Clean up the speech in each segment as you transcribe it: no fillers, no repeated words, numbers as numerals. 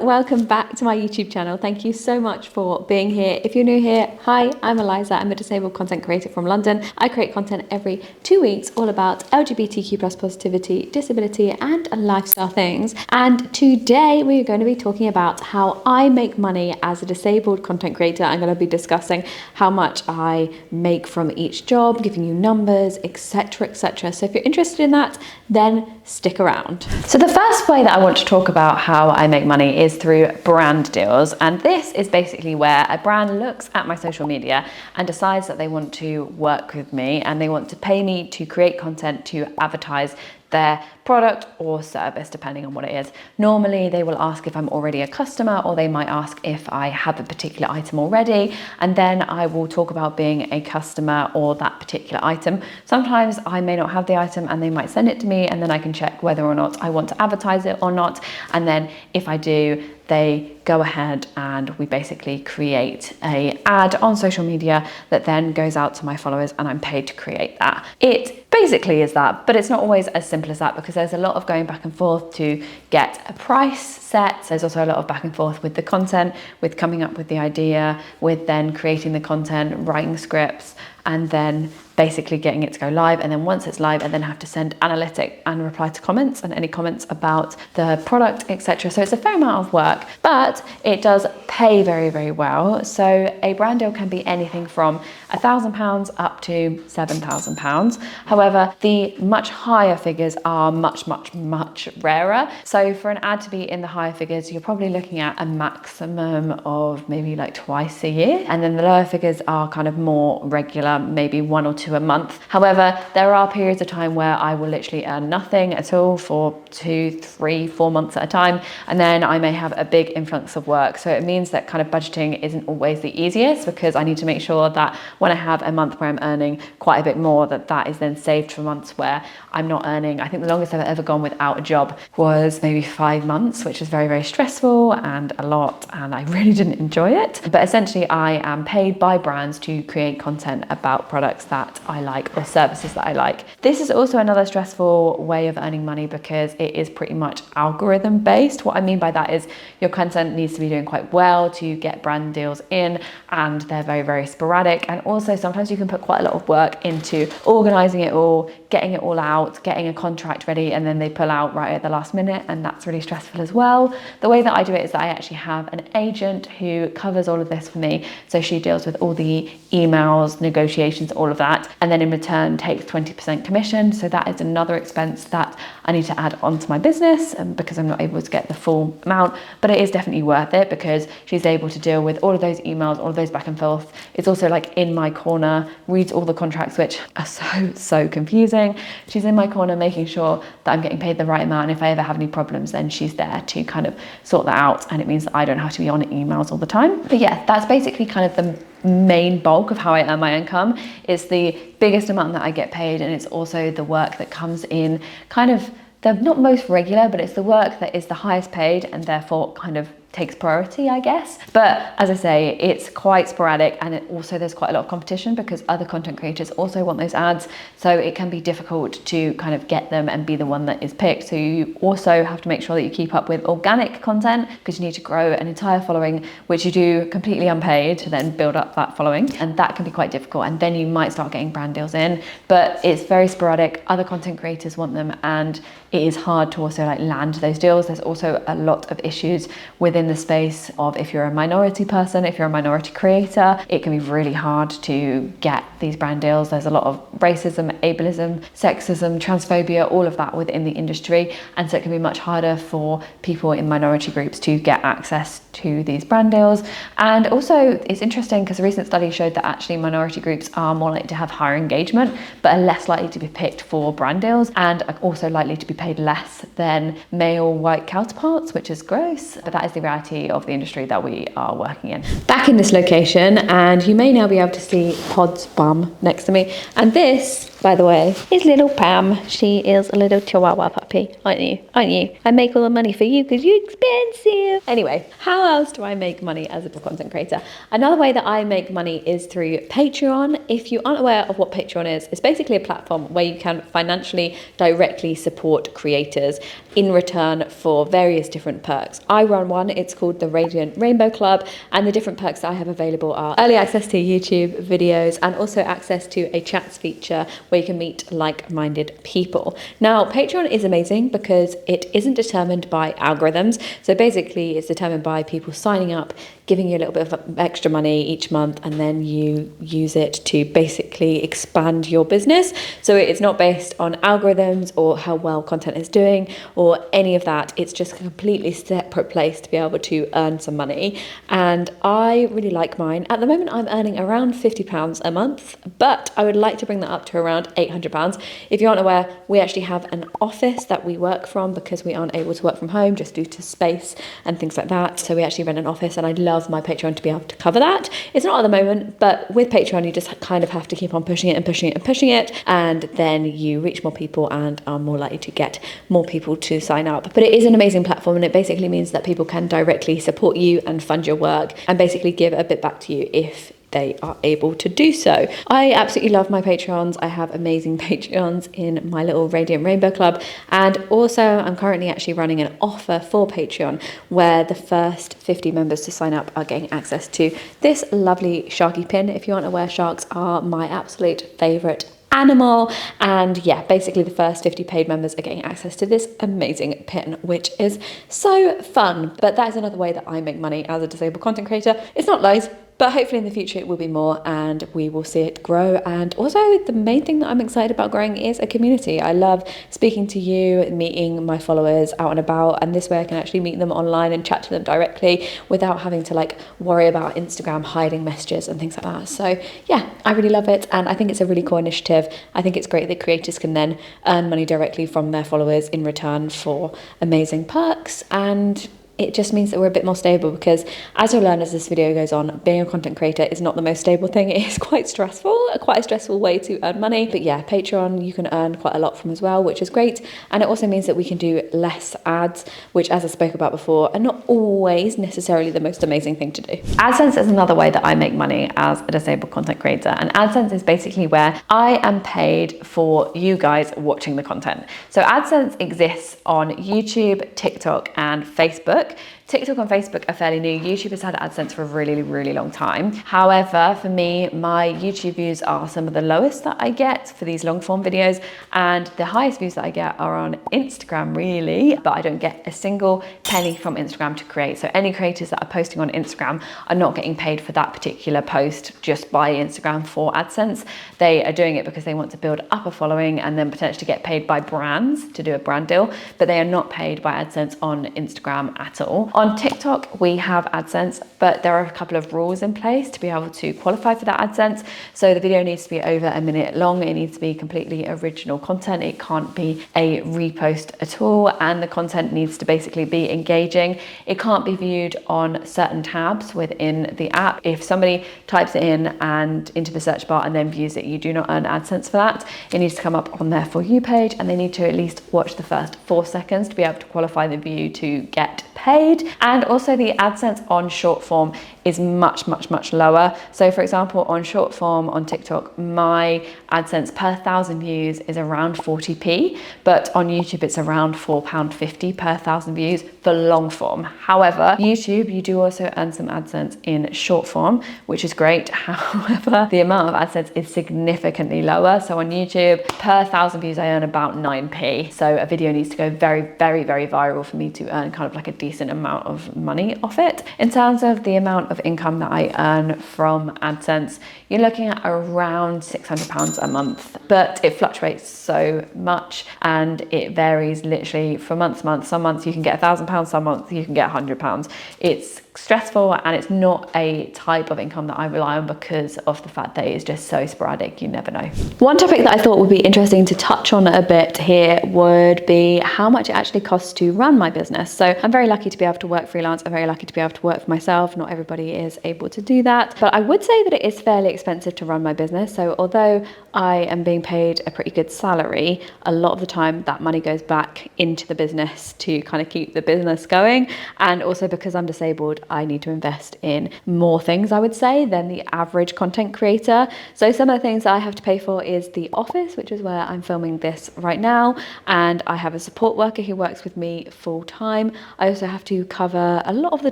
welcome back to my YouTube channel. Thank you so much for being here. If you're new here, hi, I'm Eliza. I'm a disabled content creator from London. I create content every 2 weeks all about LGBTQ+ positivity, disability and lifestyle things. And today we're going to be talking about how I make money as a disabled content creator. I'm going to be discussing how much I make from each job, giving you numbers, etc, etc. So if you're interested in that, then stick around. So the first way that I want to talk about how I make money is through brand deals, and this is basically where a brand looks at my social media and decides that they want to work with me and they want to pay me to create content to advertise their product or service, depending on what it is. Normally they will ask if I'm already a customer, or they might ask if I have a particular item already, and then I will talk about being a customer or that particular item. Sometimes I may not have the item and they might send it to me, and then I can check whether or not I want to advertise it or not, and then if I do, they go ahead and we basically create an ad on social media that then goes out to my followers, and I'm paid to create that. It basically is that, but it's not always as simple as that, because there's a lot of going back and forth to get a price set. There's also a lot of back and forth with the content, with coming up with the idea, with then creating the content, writing scripts, and then basically getting it to go live. And then once it's live, I then have to send analytic and reply to comments and any comments about the product, etc. So it's a fair amount of work, but it does pay very, very well. So a brand deal can be anything from £1,000 up to £7,000. However, the much higher figures are much, much, much rarer. So for an ad to be in the higher figures, you're probably looking at a maximum of maybe like twice a year. And then the lower figures are kind of more regular, maybe 1 or 2 a month. However, there are periods of time where I will literally earn nothing at all for 2, 3, 4 months at a time. And then I may have a big influx of work. So it means that kind of budgeting isn't always the easiest, because I need to make sure that when I have a month where I'm earning quite a bit more, that is then saved for months where I'm not earning. I think the longest I've ever gone without a job was maybe 5 months, which is very, very stressful and a lot, and I really didn't enjoy it. But essentially I am paid by brands to create content about products that I like or services that I like. This is also another stressful way of earning money, because it is pretty much algorithm based. What I mean by that is your content needs to be doing quite well to get brand deals in, and they're very, very sporadic. And also sometimes you can put quite a lot of work into organizing it all, getting it all out, getting a contract ready, and then they pull out right at the last minute, and that's really stressful as well. The way that I do it is that I actually have an agent who covers all of this for me. So she deals with all the emails, negotiations, all of that, and then in return takes 20% commission. So that is another expense that I need to add onto my business, because I'm not able to get the full amount. But it is definitely worth it, because she's able to deal with all of those emails, all of those back and forth. It's also like in my corner, reads all the contracts, which are so confusing. She's in my corner making sure that I'm getting paid the right amount, and if I ever have any problems, then she's there to kind of sort that out, and it means that I don't have to be on emails all the time. But yeah, that's basically kind of the main bulk of how I earn my income. It's the biggest amount that I get paid, and it's also the work that comes in kind of the not most regular, but it's the work that is the highest paid and therefore kind of takes priority, I guess. But as I say, it's quite sporadic, and there's quite a lot of competition, because other content creators also want those ads, so it can be difficult to kind of get them and be the one that is picked. So you also have to make sure that you keep up with organic content, because you need to grow an entire following, which you do completely unpaid, to then build up that following, and that can be quite difficult. And then you might start getting brand deals in, but it's very sporadic. Other content creators want them, and it is hard to also like land those deals. There's also a lot of issues within the space of, if you're a minority person, if you're a minority creator, it can be really hard to get these brand deals. There's a lot of racism, ableism, sexism, transphobia, all of that within the industry, and so it can be much harder for people in minority groups to get access to these brand deals. And also it's interesting, because a recent study showed that actually minority groups are more likely to have higher engagement, but are less likely to be picked for brand deals, and are also likely to be paid less than male white counterparts, which is gross, but that is the reality of the industry that we are working in. Back in this location, and you may now be able to see Pod's bum next to me, and this by the way, is little Pam. She is a little Chihuahua puppy, aren't you? Aren't you? I make all the money for you because you're expensive. Anyway, how else do I make money as a content creator? Another way that I make money is through Patreon. If you aren't aware of what Patreon is, it's basically a platform where you can financially directly support creators in return for various different perks. I run one, it's called the Radiant Rainbow Club, and the different perks that I have available are early access to YouTube videos and also access to a chats feature where you can meet like-minded people. Now, Patreon is amazing because it isn't determined by algorithms. So basically it's determined by people signing up, giving you a little bit of extra money each month, and then you use it to basically expand your business. So it's not based on algorithms or how well content is doing or any of that. It's just a completely separate place to be able to earn some money. And I really like mine. At the moment, I'm earning around £50 a month, but I would like to bring that up to around £800. If you aren't aware, we actually have an office that we work from because we aren't able to work from home just due to space and things like that. So we actually rent an office, and I'd love my Patreon to be able to cover that. It's not at the moment, but with Patreon you just kind of have to keep on pushing it and pushing it and pushing it, and then you reach more people and are more likely to get more people to sign up. But it is an amazing platform, and it basically means that people can directly support you and fund your work and basically give a bit back to you if they are able to do so. I absolutely love my Patreons. I have amazing Patreons in my little Radiant Rainbow Club, and also I'm currently actually running an offer for Patreon where the first 50 members to sign up are getting access to this lovely Sharky pin. If you aren't aware, sharks are my absolute favourite animal, and yeah, basically the first 50 paid members are getting access to this amazing pin, which is so fun. But that is another way that I make money as a disabled content creator. It's not loads, but hopefully in the future it will be more, and we will see it grow. And also the main thing that I'm excited about growing is a community. I love speaking to you, meeting my followers out and about, and this way I can actually meet them online and chat to them directly without having to like worry about Instagram hiding messages and things like that. So yeah, I really love it, and I think it's a really cool initiative. I think it's great that creators can then earn money directly from their followers in return for amazing perks, and it just means that we're a bit more stable, because as you'll learn as this video goes on, being a content creator is not the most stable thing. It is quite stressful, quite a stressful way to earn money. But yeah, Patreon you can earn quite a lot from as well, which is great. And it also means that we can do less ads, which, as I spoke about before, are not always necessarily the most amazing thing to do. AdSense is another way that I make money as a disabled content creator. And AdSense is basically where I am paid for you guys watching the content. So AdSense exists on YouTube, TikTok, and Facebook. TikTok and Facebook are fairly new. YouTube has had AdSense for a really, really long time. However, for me, my YouTube views are some of the lowest that I get for these long form videos, and the highest views that I get are on Instagram, really, but I don't get a single penny from Instagram to create. So any creators that are posting on Instagram are not getting paid for that particular post just by Instagram for AdSense. They are doing it because they want to build up a following and then potentially get paid by brands to do a brand deal, but they are not paid by AdSense on Instagram at all. On TikTok, we have AdSense, but there are a couple of rules in place to be able to qualify for that AdSense. So the video needs to be over a minute long. It needs to be completely original content. It can't be a repost at all. And the content needs to basically be engaging. It can't be viewed on certain tabs within the app. If somebody types it in and into the search bar and then views it, you do not earn AdSense for that. It needs to come up on their For You page, and they need to at least watch the first 4 seconds to be able to qualify the view to get paid. And also the AdSense on short form is much lower. So for example, on short form on TikTok, my AdSense per 1,000 views is around 40p, but on YouTube it's around £4.50 per 1,000 views for long form. However, YouTube, you do also earn some AdSense in short form, which is great. However, the amount of AdSense is significantly lower. So on YouTube, per 1,000 views, I earn about 9p. So a video needs to go very viral for me to earn kind of like a decent amount of money off it. In terms of the amount of income that I earn from AdSense, you're looking at around £600 a month, but it fluctuates so much and it varies literally from month to month. Some months you can get £1,000, some months you can get £100. It's stressful, and it's not a type of income that I rely on because of the fact that it's just so sporadic, you never know. One topic that I thought would be interesting to touch on a bit here would be how much it actually costs to run my business. So I'm very lucky to be able to work freelance. I'm very lucky to be able to work for myself. Not everybody financially is able to do that. But I would say that it is fairly expensive to run my business. So although I am being paid a pretty good salary, a lot of the time that money goes back into the business to kind of keep the business going. And also because I'm disabled, I need to invest in more things, I would say, than the average content creator. So some of the things that I have to pay for is the office, which is where I'm filming this right now. And I have a support worker who works with me full time. I also have to cover a lot of the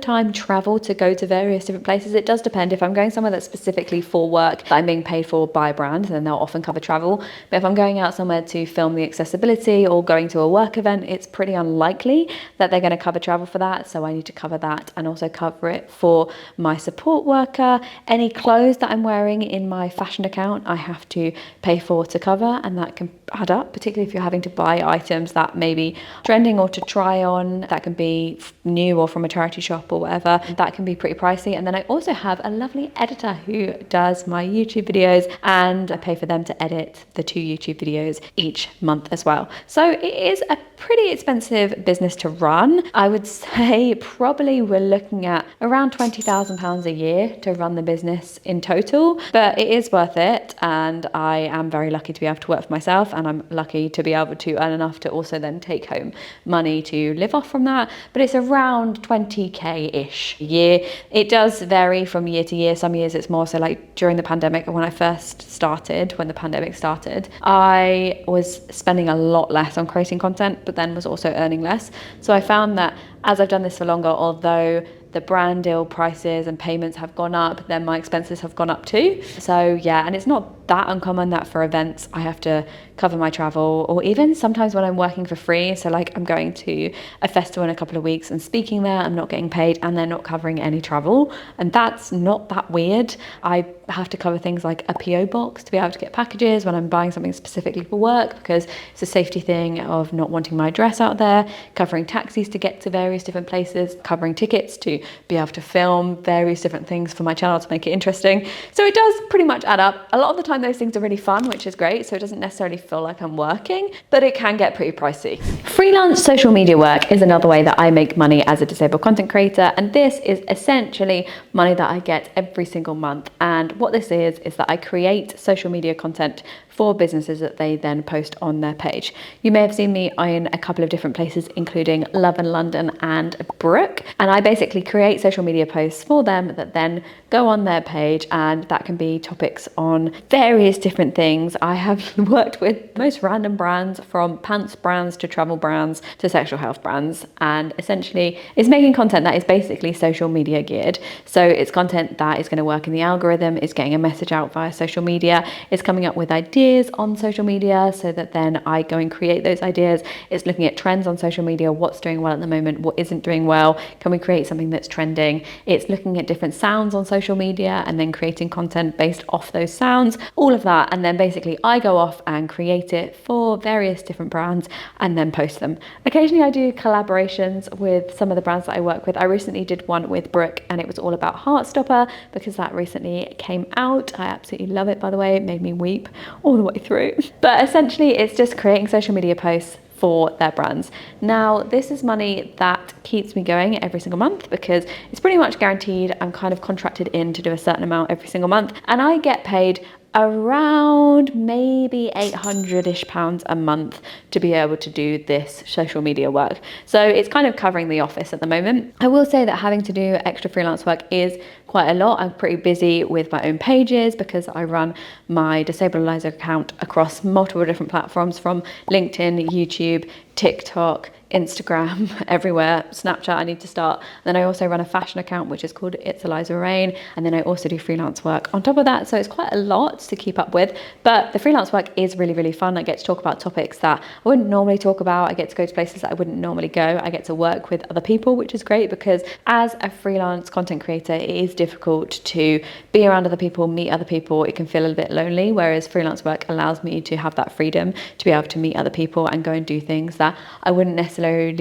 time travel to go to various different places. It does depend. If I'm going somewhere that's specifically for work that I'm being paid for by a brand, then they'll often cover travel. But if I'm going out somewhere to film the accessibility or going to a work event, it's pretty unlikely that they're going to cover travel for that. So I need to cover that and also cover it for my support worker. Any clothes that I'm wearing in my fashion account, I have to pay for to cover, and that can add up, particularly if you're having to buy items that may be trending or to try on, that can be new or from a charity shop or whatever. That can be pretty pricey. And then I also have a lovely editor who does my YouTube videos, and I pay for them to edit the 2 YouTube videos each month as well. So it is a pretty expensive business to run. I would say probably we're looking at around £20,000 a year to run the business in total, but it is worth it. And I am very lucky to be able to work for myself, and I'm lucky to be able to earn enough to also then take home money to live off from that. But it's around 20k-ish a year. It does vary from year to year. Some years it's more so like during the pandemic, when the pandemic started, I was spending a lot less on creating content, but then was also earning less. So I found that as I've done this for longer, although the brand deal prices and payments have gone up, then my expenses have gone up too. So yeah, and it's not that uncommon that for events I have to cover my travel, or even sometimes when I'm working for free. So like I'm going to a festival in a couple of weeks and speaking there, I'm not getting paid and they're not covering any travel. And that's not that weird. I have to cover things like a PO box to be able to get packages when I'm buying something specifically for work, because it's a safety thing of not wanting my address out there, covering taxis to get to various different places, covering tickets to be able to film various different things for my channel to make it interesting. So it does pretty much add up. A lot of the time those things are really fun, which is great. So it doesn't necessarily feel like I'm working, but it can get pretty pricey. Freelance social media work is another way that I make money as a disabled content creator. And this is essentially money that I get every single month. And what this is that I create social media content for businesses that they then post on their page. You may have seen me in a couple of different places, including Love and London and Brooke. And I basically create social media posts for them that then go on their page, and that can be topics on various different things. I have worked with the most random brands, from pants brands to travel brands to sexual health brands, and essentially it's making content that is basically social media geared. So it's content that is going to work in the algorithm, it's getting a message out via social media, it's coming up with ideas on social media so that then I go and create those ideas. It's looking at trends on social media, what's doing well at the moment, what isn't doing well, can we create something that's trending. It's looking at different sounds on social media and then creating content based off those sounds, all of that. And then basically I go off and create it for various different brands and then post them. Occasionally I do collaborations with some of the brands that I work with. I recently did one with Brooke, and it was all about Heartstopper because that recently came out. I absolutely love it, by the way. It made me weep all the way through. But essentially it's just creating social media posts for their brands. Now, this is money that keeps me going every single month because it's pretty much guaranteed. I'm kind of contracted in to do a certain amount every single month, and I get paid around maybe £800-ish a month to be able to do this social media work. So it's kind of covering the office at the moment. I will say that having to do extra freelance work is quite a lot. I'm pretty busy with my own pages because I run my Disabled Eliza account across multiple different platforms, from LinkedIn, YouTube, TikTok, Instagram, everywhere, Snapchat I need to start. Then I also run a fashion account which is called It's Eliza Rain, and then I also do freelance work on top of that. So it's quite a lot to keep up with, but the freelance work is really, really fun. I get to talk about topics that I wouldn't normally talk about. I get to go to places that I wouldn't normally go. I get to work with other people, which is great, because as a freelance content creator it is difficult to be around other people, meet other people. It can feel a little bit lonely, whereas freelance work allows me to have that freedom to be able to meet other people and go and do things that I wouldn't necessarily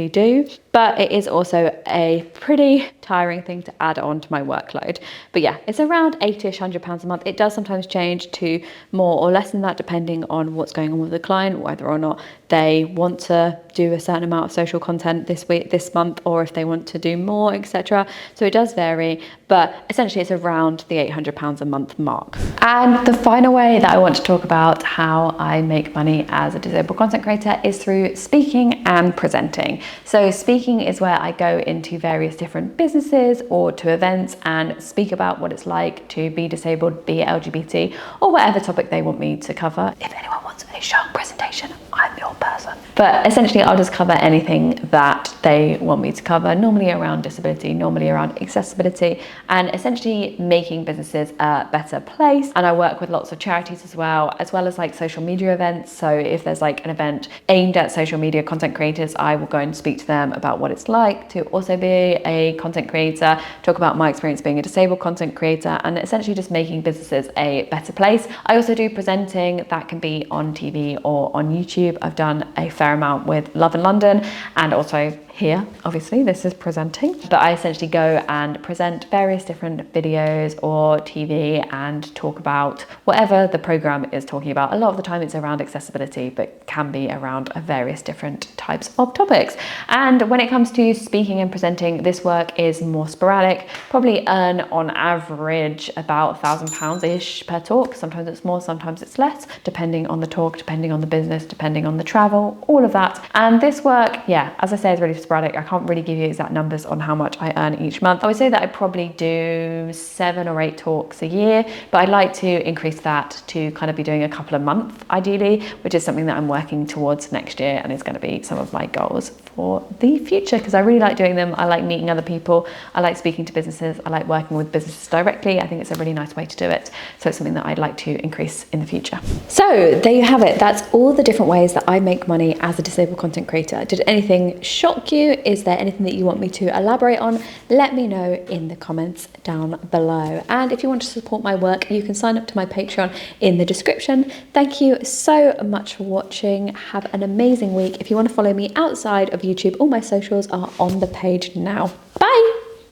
do. But it is also a pretty tiring thing to add on to my workload. But yeah, it's around £80-ish a month. It does sometimes change to more or less than that depending on what's going on with the client, whether or not they want to do a certain amount of social content this month, or if they want to do more, etc. So it does vary, but essentially it's around the £800 a month mark. And the final way that I want to talk about how I make money as a disabled content creator is through speaking and presenting. So speaking is where I go into various different businesses or to events and speak about what it's like to be disabled, be LGBT, or whatever topic they want me to cover. If anyone wants a short presentation, I'm your person. But essentially I'll just cover anything that they want me to cover, normally around disability, normally around accessibility, and essentially making businesses a better place. And I work with lots of charities as well as like social media events. So if there's like an event aimed at social media content creators, I will go and speak to them about what it's like to also be a content creator, talk about my experience being a disabled content creator, and essentially just making businesses a better place. I also do presenting that can be on TV or on YouTube. I've done a fair amount with Love in London, and also here, obviously, this is presenting. But I essentially go and present various different videos or TV and talk about whatever the program is talking about. A lot of the time it's around accessibility, but can be around various different types of topics. And when it comes to speaking and presenting, this work is more sporadic. Probably earn on average about £1,000-ish per talk. Sometimes it's more, sometimes it's less, depending on the talk, depending on the business, depending on the travel, all of that. And this work, yeah, as I say, is really sporadic. I can't really give you exact numbers on how much I earn each month. I would say that I probably do 7 or 8 talks a year, but I'd like to increase that to kind of be doing a couple a month ideally, which is something that I'm working towards next year, and is going to be some of my goals for the future, because I really like doing them. I like meeting other people. I like speaking to businesses. I like working with businesses directly. I think it's a really nice way to do it. So it's something that I'd like to increase in the future. So there you have it. That's all the different ways that I make money as a disabled content creator. Did anything shock you? Is there anything that you want me to elaborate on? Let me know in the comments down below. And if you want to support my work, you can sign up to my Patreon in the description. Thank you so much for watching. Have an amazing week. If you want to follow me outside of YouTube, all my socials are on the page now. Bye.